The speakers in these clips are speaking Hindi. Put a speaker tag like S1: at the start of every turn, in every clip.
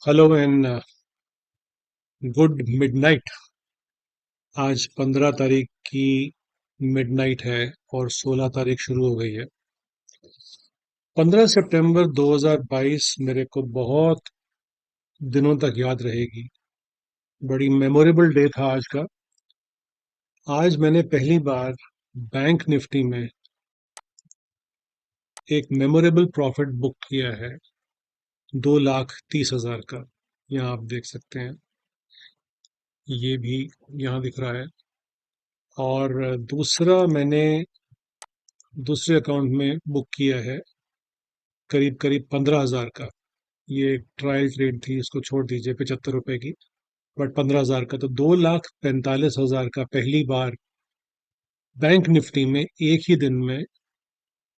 S1: Hello and good midnight. आज 15 तारीख की मिडनाइट है और 16 तारीख शुरू हो गई है। 15 सितंबर 2022 मेरे को बहुत दिनों तक याद रहेगी। बड़ी मेमोरेबल डे था आज का। आज मैंने पहली बार बैंक निफ्टी में एक मेमोरेबल प्रॉफिट बुक किया है, 2,30,000 का। यहाँ आप देख सकते हैं, ये भी यहाँ दिख रहा है। और दूसरा मैंने दूसरे अकाउंट में बुक किया है करीब करीब 15,000 का। ये एक ट्रायल ट्रेड थी, इसको छोड़ दीजिए, 75 रुपए की। बट 15,000 का, तो 2,45,000 का पहली बार बैंक निफ्टी में एक ही दिन में।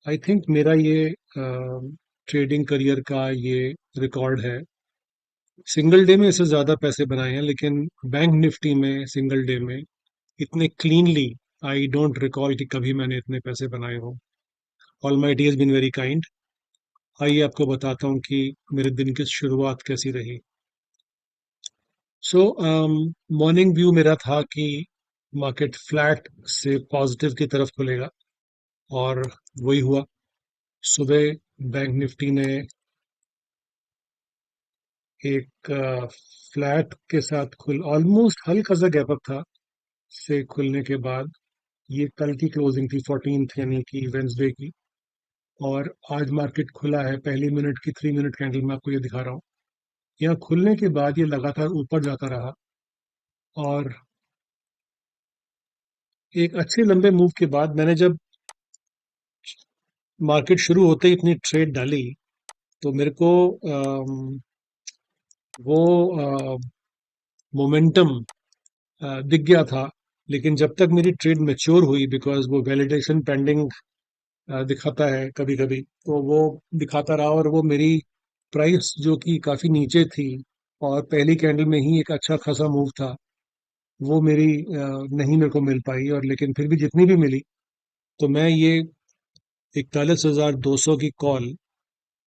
S1: आई थिंक मेरा ये ट्रेडिंग करियर का ये रिकॉर्ड है। सिंगल डे में इससे ज्यादा पैसे बनाए हैं, लेकिन बैंक निफ्टी में सिंगल डे में इतने क्लीनली आई डोंट रिकॉल कि कभी मैंने इतने पैसे बनाए हो। Almighty has been very kind. आइए आपको बताता हूँ कि मेरे दिन की शुरुआत कैसी रही। सो मॉर्निंग व्यू मेरा था कि मार्केट फ्लैट से पॉजिटिव की तरफ खुलेगा, और वही हुआ। सुबह बैंक निफ्टी ने एक फ्लैट के साथ खुल ऑलमोस्ट हल्का सा गैप अप था से खुलने के बाद। ये कल की क्लोजिंग थी, 14th यानी कि वेंसडे की। और आज मार्केट खुला है, पहली मिनट की 3 मिनट कैंडल में आपको ये दिखा रहा हूँ। यहाँ खुलने के बाद ये लगातार ऊपर जाता रहा, और एक अच्छे लंबे मूव के बाद मैंने जब मार्केट शुरू होते ही इतनी ट्रेड डाली, तो मेरे को वो मोमेंटम दिख गया था। लेकिन जब तक मेरी ट्रेड मैच्योर हुई, बिकॉज वो वैलिडेशन पेंडिंग दिखाता है कभी कभी, तो वो दिखाता रहा, और वो मेरी प्राइस जो कि काफ़ी नीचे थी और पहली कैंडल में ही एक अच्छा खासा मूव था, वो मेरी नहीं मेरे को मिल पाई। और लेकिन फिर भी जितनी भी मिली, तो मैं ये 41,200 की कॉल,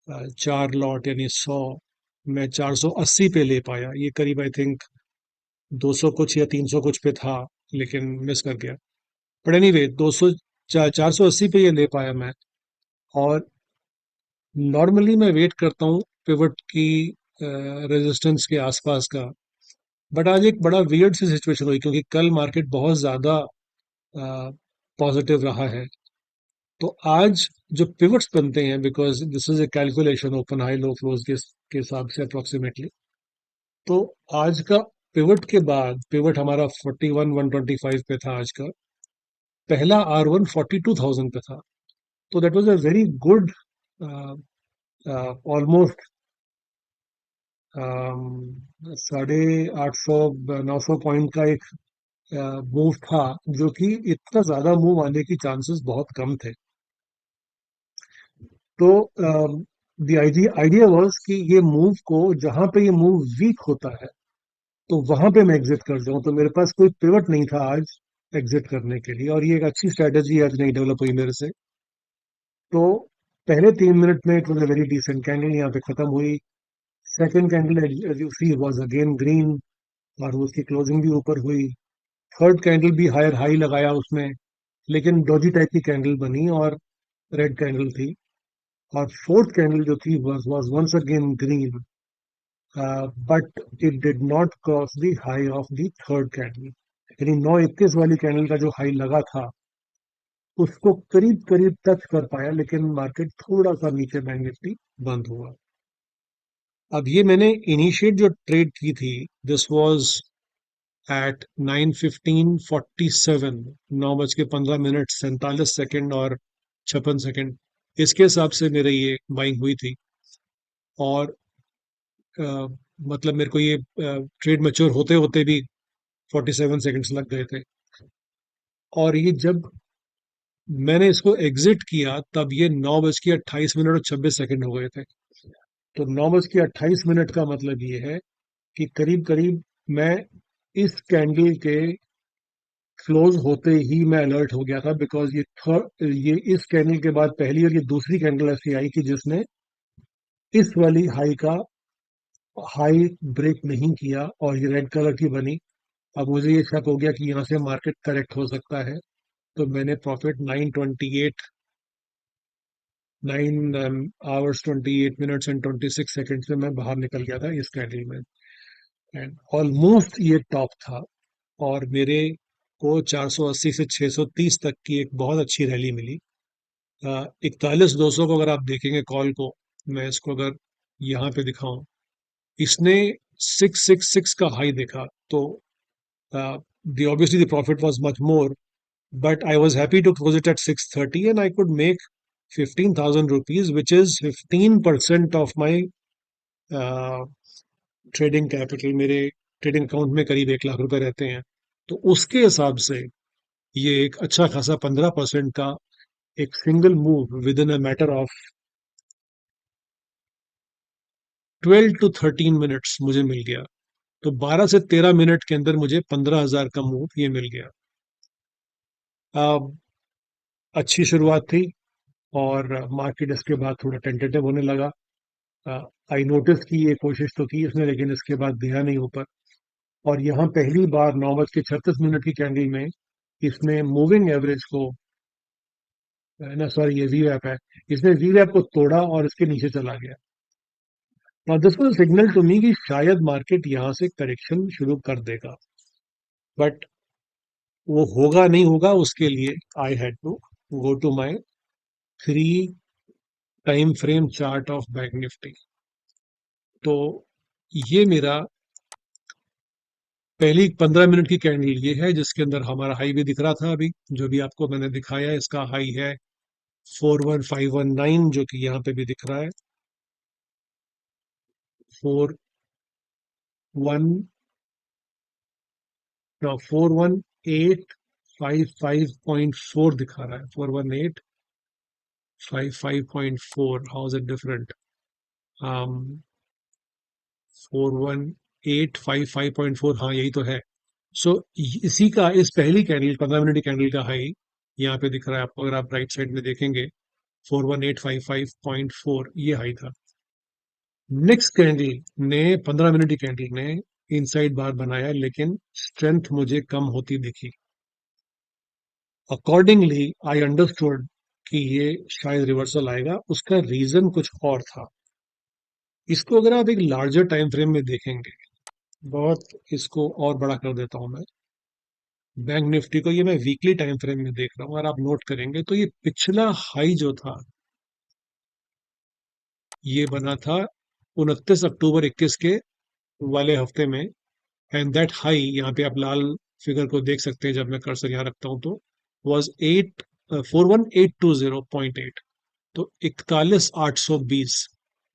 S1: 4 लॉट यानी 100, मैं 480 पे ले पाया। ये करीब आई थिंक 200 कुछ या 300 कुछ पे था, लेकिन मिस कर गया। बट एनीवे 200 480 पे ये ले पाया मैं। और नॉर्मली मैं वेट करता हूँ पिवट की रेजिस्टेंस के आसपास का। बट आज एक बड़ा वियर्ड सी सिचुएशन हुई, क्योंकि कल मार्केट बहुत ज़्यादा पॉजिटिव रहा है। तो आज जो पिवट्स बनते हैं, because this is a calculation open high low close के हिसाब से अप्रोक्सीमेटली। तो आज का पिवट के बाद, पिवट हमारा 41,125 पे था आज का। पहला R1 42,000 पे था। तो that was a very good, almost 850-900 point का एक मूव था, जो कि इतना ज्यादा मूव आने की चांसेस बहुत कम थे। तो द आइडिया वाज कि ये मूव को, जहां पे ये मूव वीक होता है, तो वहां पे मैं एग्जिट कर जाऊं। तो मेरे पास कोई पिवट नहीं था आज एग्जिट करने के लिए, और ये एक अच्छी स्ट्रेटेजी आज नहीं डेवलप हुई मेरे से। तो पहले 3 मिनट में it was a very decent candle, यहाँ पे खत्म हुई। Second candle as you see was again green, और उसकी क्लोजिंग भी ऊपर हुई। थर्ड कैंडल भी हायर हाई लगाया उसमें, लेकिन डॉजी टाइप की कैंडल बनी और रेड कैंडल थी। और फोर्थ कैंडल जो थी was once again green, but it did not cross the high of the third candle. यानी 921 वाली कैंडल का जो हाई लगा था, उसको करीब करीब टच कर पाया, लेकिन मार्केट थोड़ा सा नीचे बैंक निफ्टी बंद हुआ। अब ये मैंने इनिशिएट जो ट्रेड की थी, दिस वाज एट 9:15:47, 9:15 47 और 56 सेकंड। इसके हिसाब से मेरे ये बाइंग हुई थी। और अ, मतलब मेरे को ये ट्रेड मैच्योर होते होते भी 47 सेकंड्स लग गए थे। और ये जब मैंने इसको एग्जिट किया, तब ये 9:28 और 26 सेकंड हो गए थे। तो 9:28 का मतलब ये है कि करीब करीब मैं इस कैंडल के क्लोज होते ही मैं अलर्ट हो गया था, बिकॉज ये इस कैंडल के बाद पहली और ये दूसरी कैंडल ऐसी आई कि जिसने इस वाली हाई का हाई ब्रेक नहीं किया और ये रेड कलर की बनी। अब मुझे ये शक हो गया कि यहाँ से मार्केट करेक्ट हो सकता है, तो मैंने profit 928 9 hours 28 minutes and 26 seconds में मैं बाहर निकल गया था इस कैंडल में। एंड ऑलमोस्ट ये टॉप था और मेरे को 480 से 630 तक की एक बहुत अच्छी रैली मिली। 41,200 को अगर आप देखेंगे कॉल को, मैं इसको अगर यहाँ पे दिखाऊं, इसने 666 का हाई देखा, तो the obviously the profit was much more, but I was happy to close it at 630 and I could make 15,000 rupees, which is 15% of my trading capital. मेरे ट्रेडिंग अकाउंट में करीब 1 लाख रुपए रहते हैं, तो उसके हिसाब से ये एक अच्छा खासा 15% का एक single move with in a matter of 12 to 13 minutes मुझे मिल गया। तो 12 से 13 मिनट के अंदर मुझे 15,000 का मूव ये मिल गया। अब अच्छी शुरुआत थी और मार्केट इसके बाद थोड़ा टेंटेटिव होने लगा। आई नोटिस की ये कोशिश तो की इसने, लेकिन इसके बाद गया नहीं ऊपर। और यहाँ पहली बार 9:36 की कैंडल में इसने मूविंग एवरेज को, ना सॉरी ये वी वैप है, इसने वी वैप को तोड़ा और इसके नीचे चला गया। Now this was signal to me कि शायद मार्केट यहाँ से करेक्शन शुरू कर देगा, बट वो होगा नहीं होगा उसके लिए I had to go to my 3 time frame chart of bank Nifty. तो ये मेरा पहली 15 मिनट की कैंडल ये है, जिसके अंदर हमारा हाई भी दिख रहा था। अभी जो भी आपको मैंने दिखाया, इसका हाई है 41519, जो कि यहाँ पे भी दिख रहा है 41, 41855.4 दिखा रहा है, 41855.4। How is it different? 41855.4, हाँ यही तो है। सो इसी का, इस पहली कैंडल 15 मिनट की कैंडल का हाई यहाँ पे दिख रहा है आपको, अगर आप राइट साइड में देखेंगे 41855.4 ये हाई था। नेक्स्ट कैंडल ने, 15 मिनट की कैंडल ने इनसाइड बार बनाया, लेकिन स्ट्रेंथ मुझे कम होती दिखी। अकॉर्डिंगली आई अंडरस्टूड कि ये शायद रिवर्सल आएगा। उसका रीजन कुछ और था। इसको अगर आप एक लार्जर टाइम फ्रेम में देखेंगे, बहुत इसको और बड़ा कर देता हूं मैं, बैंक निफ्टी को ये मैं वीकली टाइम फ्रेम में देख रहा हूं। अगर आप नोट करेंगे तो ये पिछला हाई जो था, ये बना था 29 अक्टूबर 21 के वाले हफ्ते में। एंड दैट हाई, यहाँ पे आप लाल फिगर को देख सकते हैं जब मैं कर्सर यहाँ रखता हूं, तो वॉज 41820.8। तो 41,820,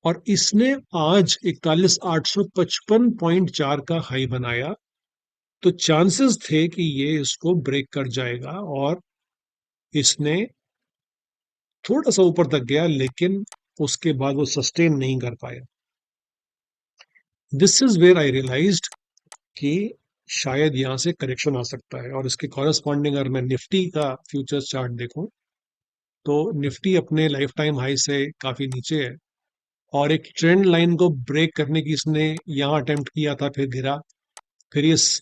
S1: और इसने आज 41,855.4 का हाई बनाया। तो चांसेस थे कि ये इसको ब्रेक कर जाएगा, और इसने थोड़ा सा ऊपर तक गया, लेकिन उसके बाद वो सस्टेन नहीं कर पाया। This is where I realized कि शायद यहाँ से करेक्शन आ सकता है। और इसके कॉरेस्पॉन्डिंग अगर मैं निफ्टी का फ्यूचर्स चार्ट देखूं, तो निफ्टी अपने लाइफ टाइम हाई से काफी नीचे है, और एक ट्रेंड लाइन को ब्रेक करने की इसने यहाँ अटेम्प्ट किया था, फिर गिरा, फिर इस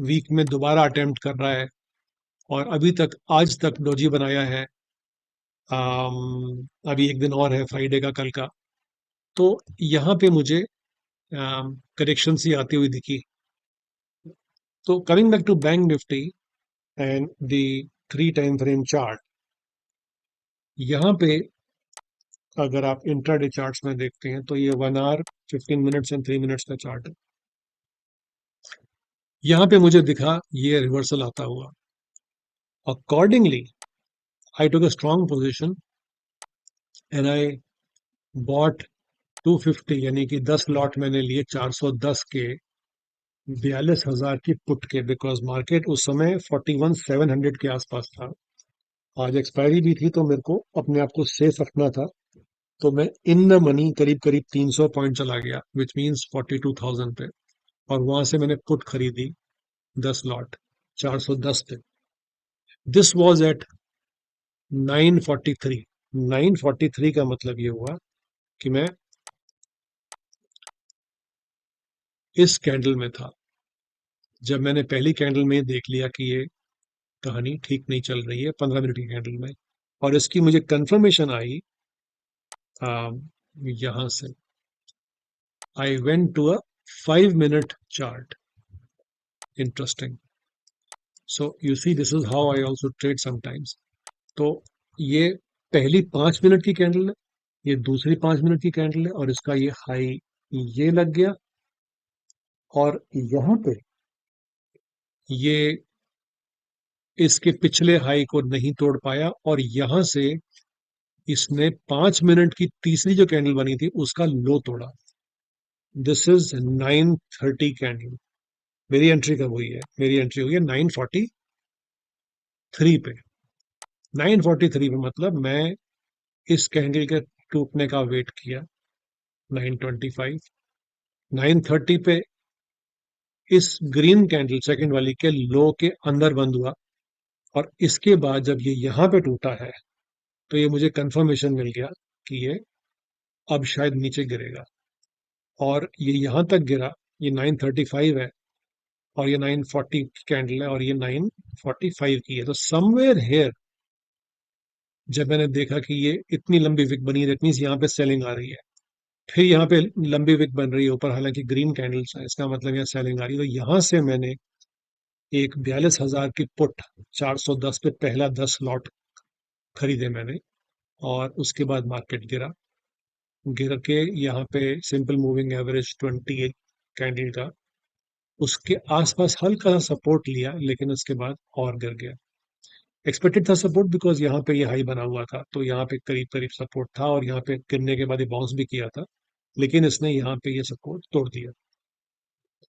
S1: वीक में दोबारा अटेम्प्ट कर रहा है, और अभी तक आज तक डोजी बनाया है। अभी एक दिन और है, फ्राइडे का, कल का। तो यहाँ पे मुझे करेक्शन सी आती हुई दिखी। तो coming back to bank Nifty and the 3 time frame chart, यहाँ पे अगर आप इंट्राडे चार्ट्स में देखते हैं, तो ये 1 आवर 15 मिनट्स एंड 3 मिनट्स का चार्ट है। यहाँ पे मुझे दिखा ये रिवर्सल आता हुआ। Accordingly I took a strong position and I bought 250, यानी कि 10 लॉट मैंने लिए 410 के 42,000 की पुट के, बिकॉज मार्केट उस समय 41,700 के आसपास था। आज एक्सपायरी भी थी, तो मेरे को अपने आप को सेफ रखना था। तो मैं इन द मनी करीब करीब 300 पॉइंट चला गया, विच मीन्स 42,000 पे। और वहां से मैंने पुट खरीदी 10 लॉट 410 पे। This was at 943। 943 का मतलब ये हुआ कि मैं इस कैंडल में था। जब मैंने पहली कैंडल में देख लिया कि ये कहानी ठीक नहीं चल रही है 15 मिनट की कैंडल में, और इसकी मुझे कंफर्मेशन आई यहां से। I went to a 5 minute chart. Interesting. So you see this is how I also trade sometimes. तो ये पहली 5 मिनट की कैंडल है, ये दूसरी 5 मिनट की कैंडल है, और इसका ये हाई ये लग गया, और यहाँ पे ये इसके पिछले हाई को नहीं तोड़ पाया, और यहां से इसने 5 मिनट की तीसरी जो कैंडल बनी थी उसका लो तोड़ा। This is 9:30 candle. मेरी एंट्री कब हुई है? मेरी एंट्री हुई है 9:43 पे। 9:43 पे मतलब मैं इस कैंडल के टूटने का वेट किया। 9:25, 9:30 पे इस ग्रीन कैंडल सेकंड वाली के लो के अंदर बंद हुआ, और इसके बाद जब ये यहाँ पे टूटा है तो ये मुझे कंफर्मेशन मिल गया कि ये अब शायद नीचे गिरेगा। और ये यहाँ तक गिरा। ये 9:35 है, और ये 9:40 की कैंडल है, और ये 9:45 की है। तो समवेयर हेयर जब मैंने देखा कि ये इतनी लंबी विक बनी है, दैट मीन्स यहाँ पे सेलिंग आ रही है। फिर यहाँ पे लंबी विक बन रही है ऊपर, हालांकि ग्रीन कैंडल्स है, इसका मतलब यहाँ सेलिंग आ रही है। तो यहाँ से मैंने एक 42,000 की पुट 410 पे पहला 10 लॉट खरीदे मैंने। और उसके बाद मार्केट गिरा। गिर के यहाँ पे सिंपल मूविंग एवरेज 28 कैंडल का उसके आसपास हल्का सा सपोर्ट लिया, लेकिन उसके बाद और गिर गया। एक्सपेक्टेड था सपोर्ट, बिकॉज यहाँ पे ये हाई बना हुआ था, तो यहाँ पे करीब करीब सपोर्ट था, और यहाँ पे गिरने के बाद ये बाउंस भी किया था, लेकिन इसने यहाँ पे ये सपोर्ट तोड़ दिया।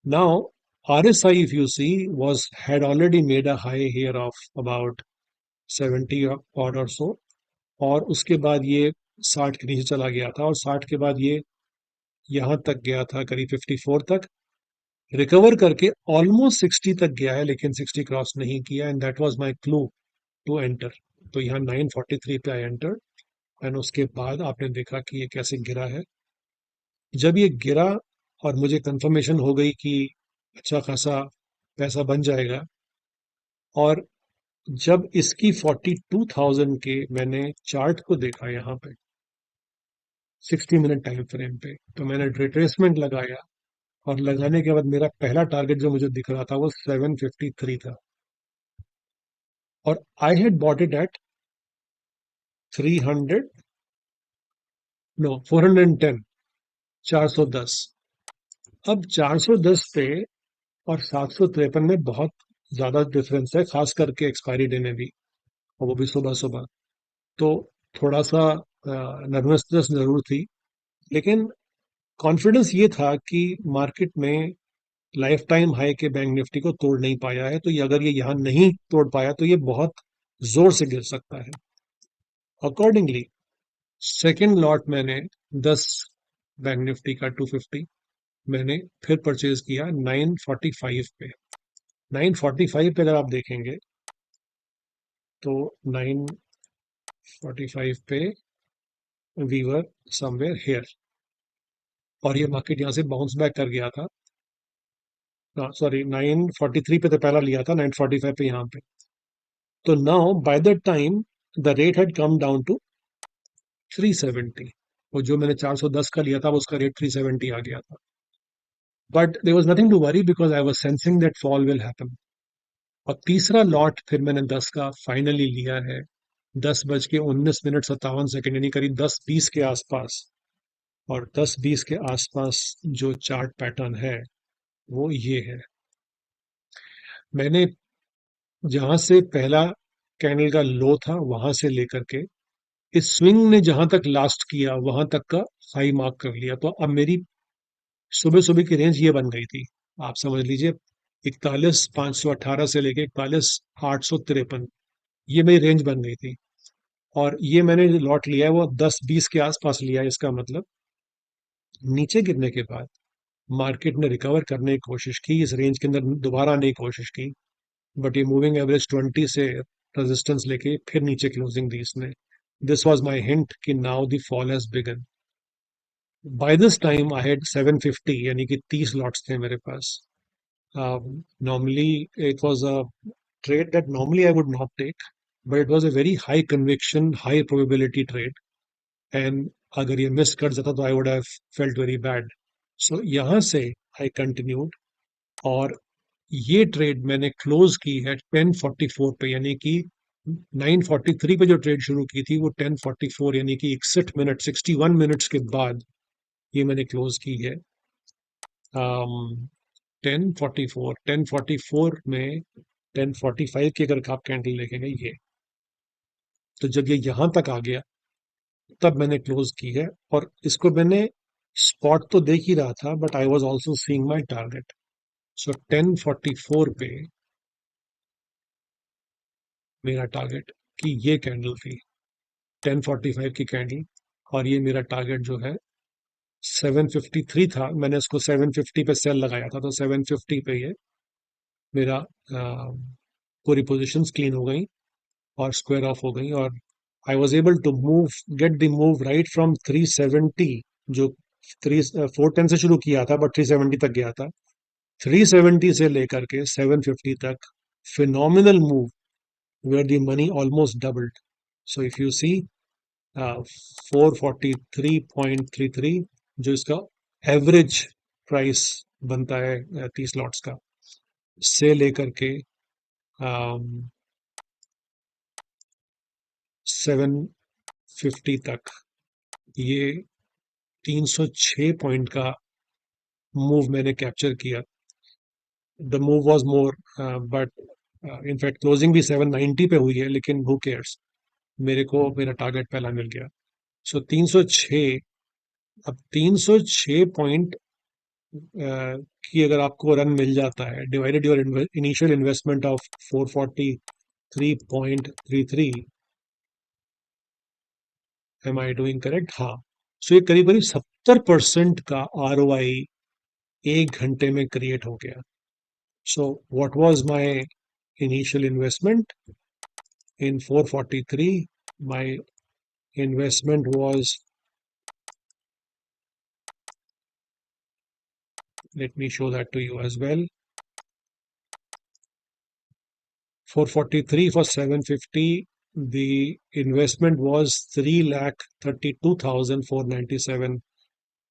S1: Now RSI, if you see, was had already made a high here of about 70 odd or so, और उसके बाद ये 60 के नीचे चला गया था, और 60 के बाद ये यहाँ तक गया था करीब 54 तक, रिकवर करके ऑलमोस्ट 60 तक गया है, लेकिन 60 क्रॉस नहीं किया, and that was my clue to enter. तो यहाँ 9:43 पे आई एंटर, एंड उसके बाद आपने देखा कि ये कैसे गिरा है। जब ये गिरा और मुझे कंफर्मेशन हो गई कि अच्छा खासा पैसा बन जाएगा, और जब इसकी 42,000 के मैंने चार्ट को देखा यहाँ पे 60 मिनट टाइम फ्रेम पे, तो मैंने रिट्रेसमेंट लगाया, और लगाने के बाद मेरा पहला टारगेट जो मुझे दिख रहा था वो 753 था, और I had bought it at 300, no 410, 410। अब 410 पे और 753 में बहुत ज्यादा डिफरेंस है, खास करके एक्सपायरी डे में भी, और वो भी सुबह सुबह। तो थोड़ा सा नर्वसनेस जरूर थी, लेकिन कॉन्फिडेंस ये था कि मार्केट में लाइफ टाइम हाई के बैंक निफ्टी को तोड़ नहीं पाया है, तो ये अगर ये यहाँ नहीं तोड़ पाया तो ये बहुत जोर से गिर सकता है। अकॉर्डिंगली सेकेंड लॉट मैंने 10 बैंक निफ्टी का 250 मैंने फिर परचेज किया 9:45 पे। 9:45 पे अगर आप देखेंगे तो 9:45 पे वी वर समवेयर हेयर, और ये मार्केट यहाँ से बाउंस बैक कर गया था। सॉरी, 9:43 पे तो पहला लिया था, 9:45 पे यहाँ पे। तो now by the time the rate had come down to 370, और जो मैंने 410 का लिया था उसका रेट 370 आ गया था। But there was nothing to worry, because I was sensing that fall will happen. और तीसरा लॉट फिर मैंने 10 का फाइनली लिया है 10:19 मिनट 57 सेकंड, यानी करीब 10:20 के आसपास। और 10:20 के आसपास जो चार्ट पैटर्न है वो ये है। मैंने जहां से पहला कैंडल का लो था वहां से लेकर के इस स्विंग ने जहां तक लास्ट किया वहां तक का हाई मार्क कर लिया। तो अब मेरी सुबह सुबह की रेंज ये बन गई थी, आप समझ लीजिए 41,518 से लेके 41,853, ये मेरी रेंज बन गई थी। और ये मैंने जो लॉट लिया है वो 10-20 के आसपास लिया है। इसका मतलब नीचे गिरने के बाद मार्केट ने रिकवर करने की कोशिश की, इस रेंज के अंदर दोबारा आने की कोशिश की, बट ये मूविंग एवरेज 20 से रेजिस्टेंस लेके फिर नीचे क्लोजिंग दी इसने। दिस वाज माय हिंट कि now the fall has begun. By this time I had 750, यानी कि 30 लॉट्स थे मेरे पास. Normally it was a trade that normally I would not take, but it was a very high conviction, high probability trade. And अगर ये मिस कर जाता तो I would have felt very bad. So यहाँ से I continued, और ये ट्रेड मैंने क्लोज की है 1044 पे, यानी कि 943 पे जो ट्रेड शुरू की थी वो 1044, यानी कि 61 मिनट 61 मिनट्स के बाद ये मैंने क्लोज की है. 1044 में 1045 की अगर आप कैंडल देखेंगे ये, तो जब ये यहां तक आ गया तब मैंने क्लोज की है. और इसको मैंने स्पॉट तो देख ही रहा था, but I was also seeing my target. So 1044 पे मेरा टारगेट की ये कैंडल थी, 1045 की कैंडल. और ये मेरा टारगेट जो है 753 था. मैंने इसको 750 पे सेल लगाया था, तो 750 पे ये मेरा पूरी पोजीशंस क्लीन हो गई और स्क्वायर ऑफ हो गई. और I was able to move, get the move right from 370, जो 410 से शुरू किया था बट 370 तक गया था. 370 से लेकर के 750 तक phenomenal move, where the money almost doubled. So if you see 443.33 जो इसका एवरेज प्राइस बनता है 30 लॉट्स का, से लेकर के 750 तक ये 306 पॉइंट का मूव मैंने कैप्चर किया. The move was more, but in fact closing भी 790 पे हुई है, लेकिन हु केयर्स, मेरे को मेरा टारगेट पहला मिल गया. सो 306. अब 306 पॉइंट की अगर आपको रन मिल जाता है, divided your initial investment of 443.33, am I doing correct? हाँ. सो ये करीब करीब 70% का ROI 1 घंटे में क्रिएट हो गया. So what was my initial investment in 443? My investment was, let me show that to you as well. 443 for 750, the investment was 3,32,497.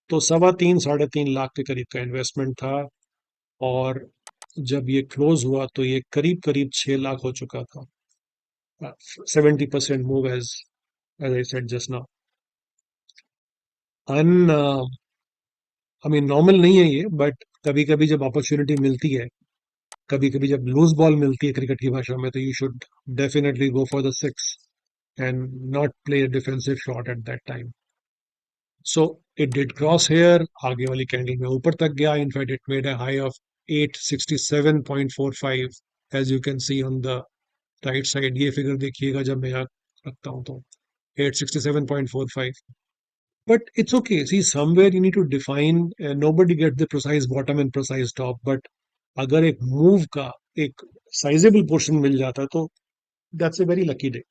S1: तो 3.25 साढ़े 3 लाख के करीब का इन्वेस्टमेंट था. और जब ये क्लोज हुआ तो ये करीब करीब 6 लाख हो चुका था. 70% move, as I said just now. Uh I mean normal नहीं है ये, बट कभी कभी जब अपॉर्चुनिटी मिलती है, कभी कभी जब लूज बॉल मिलती है क्रिकेट की भाषा में, तो you should definitely go for the six and not play a defensive shot at that time. So it did cross here, आगे वाली कैंडल में ऊपर तक गया. In fact it made a high of 867.45, as you can see on the right side. ये फिगर देखिएगा जब मैं यहाँ रखता हूँ तो 867.45. But it's okay. See, somewhere you need to define. Nobody gets the precise bottom and precise top. But अगर एक मूव का एक साइजेबल पोर्शन मिल जाता तो that's a very lucky day.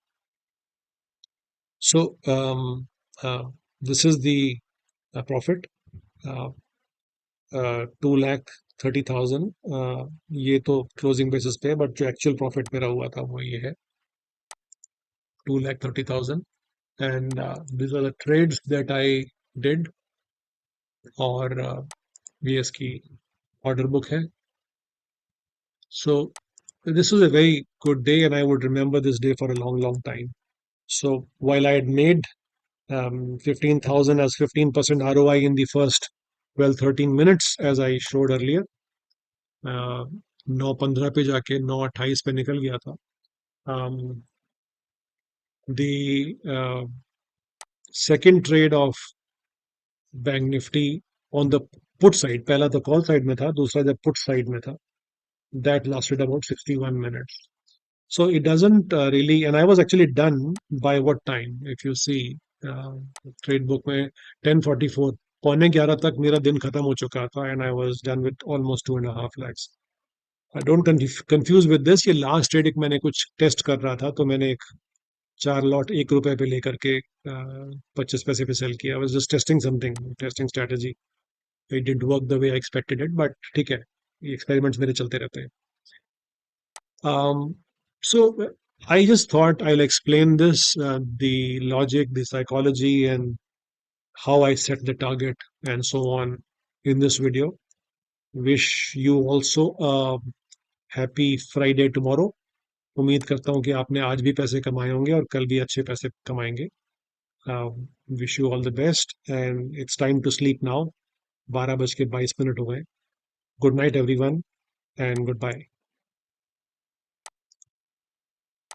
S1: So this is the profit. 2,30,000. ये तो क्लोजिंग बेसिस पे है, बट जो एक्चुअल प्रॉफिट मेरा हुआ था वो ये है 2,30,000. And these are the trades that I did. और ये इसकी ऑर्डर बुक है. So this was a very good day, and I would remember this day for a long, long time. So while I had made 15,000 as 15% ROI in the first 12, 13 minutes, as I showed earlier, 9:15 पे जाके 9:28 पे निकल गया था. The second trade of bank Nifty on the put side, पहला तो कॉल साइड में था, दूसरा जब पुट साइड में था, that lasted about 61 minutes. So it doesn't really, and I was actually done by what time? If you see trade book में 10:44, 11:15 तक मेरा दिन खत्म हो चुका था, and I was done with almost 2.5 lakhs. I don't confuse with this. ये लास्ट ट्रेड एक मैंने कुछ टेस्ट कर रहा था, तो मैंने एक 4 लॉट 1 रुपए पे लेकर के 25 पैसे पे सेल किया। I was just testing something, testing strategy. It didn't work the way I expected it, but ठीक है, ये एक्सपेरिमेंट्स मेरे चलते रहते हैं। So I just thought I'll explain this, the logic, the psychology, and how I set the target and so on in this video. Wish you also a happy Friday tomorrow. उम्मीद करता हूँ कि आपने आज भी पैसे कमाए होंगे और कल भी अच्छे पैसे कमाएंगे। Wish you all the best and it's time to sleep now. 12 बज के 22 मिनट हो गए। Good night everyone and good bye.